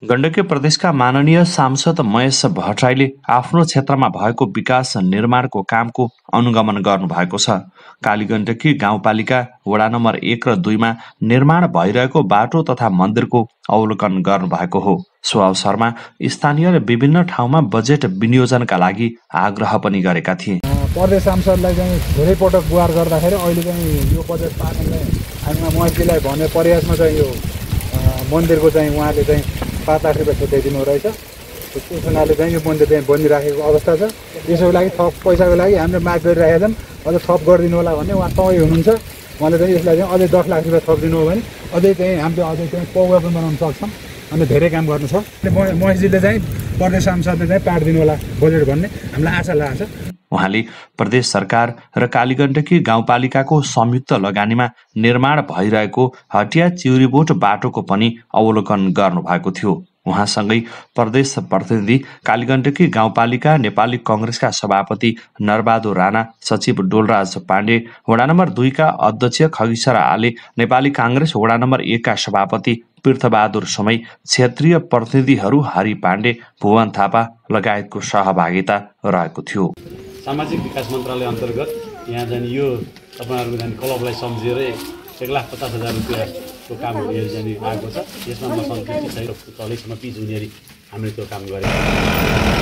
गण्डकी प्रदेशका माननीय सांसद महेश भट्टराईले आफ्नो क्षेत्रमा भएको विकास निर्माणको कामको अनुगमन गर्नुभएको छ। कालीगण्डकी गाउँपालिका वडा नम्बर 1 र 2 मा निर्माण भइरहेको बाटो तथा मन्दिरको अवलोकन गर्नुभएको हो। सो अवसरमा स्थानीयले विभिन्न ठाउँमा बजेट विनियोजनका लागि आग्रह पनि गरेका थिए। प्रदेश सांसदलाई चाहिँ धेरै पटक गुहार गर्दाखेरि अहिले चाहिँ यो बजेट पार्नलाई हामीमा महेशजीलाई भन्ने प्रयासमा चाहिँ यो मन्दिरको चाहिँ उहाँले चाहिँ 5 लाख रुपियाँ छुट्याइदिनु रहेछ। त्यस हुनाले चाहिँ यो मन्दिर चाहिँ बनिराखेको अवस्था छ। त्यसको लागि थप पैसाको लागि हामीले माग गरिरहेका छौँ, अझ थप गरिदिनु होला भन्ने उहाँ तय हुनुहुन्छ। उहाँले चाहिँ यसलाई चाहिँ अझै 10 लाख रुपियाँ थप दिनु हो भने अझै चाहिँ हामीले अझै चाहिँ पौवा पनि बनाउन सक्छौँ। अनि धेरै काम गर्नु छ। महेशजीले चाहिँ प्रदेश सांसदले चाहिँ पारिदिनु होला बजेट भन्ने हामीलाई आशा लागेको छ। उहाँले प्रदेश सरकार र कालीगण्डकी गाउँपालिकाको संयुक्त लगानीमा निर्माण भइरहेको हटिया चिउरीबोट बाटोको पनि अवलोकन गर्नुभएको थियो। उहाँसँगै प्रदेश प्रतिनिधि कालीगण्डकी गाउँपालिका नेपाली कङ्ग्रेसका सभापति नरबहादुर राणा, सचिव डोलराज पाण्डे, वडा नम्बर 2 का अध्यक्ष खगिसरा आले, नेपाली काङ्ग्रेस वडा नम्बर 1 का सभापति पृथ्वबहादुर समय, क्षेत्रीय प्रतिनिधिहरू हरि पाण्डे, भुवन थापा लगायतको सहभागिता रहेको थियो। सामाजिक विकास मन्त्रालय अन्तर्गत यहाँ जाने यो तपाईँहरूको जाने क्लबलाई सम्झेर 1,50,000 रुपियाँको कामहरू यो जाने आएको छ। यसमा म सन्तुष्ट छैन। तलैसम्म पिच हुनेरी हामीले त्यो काम गरेको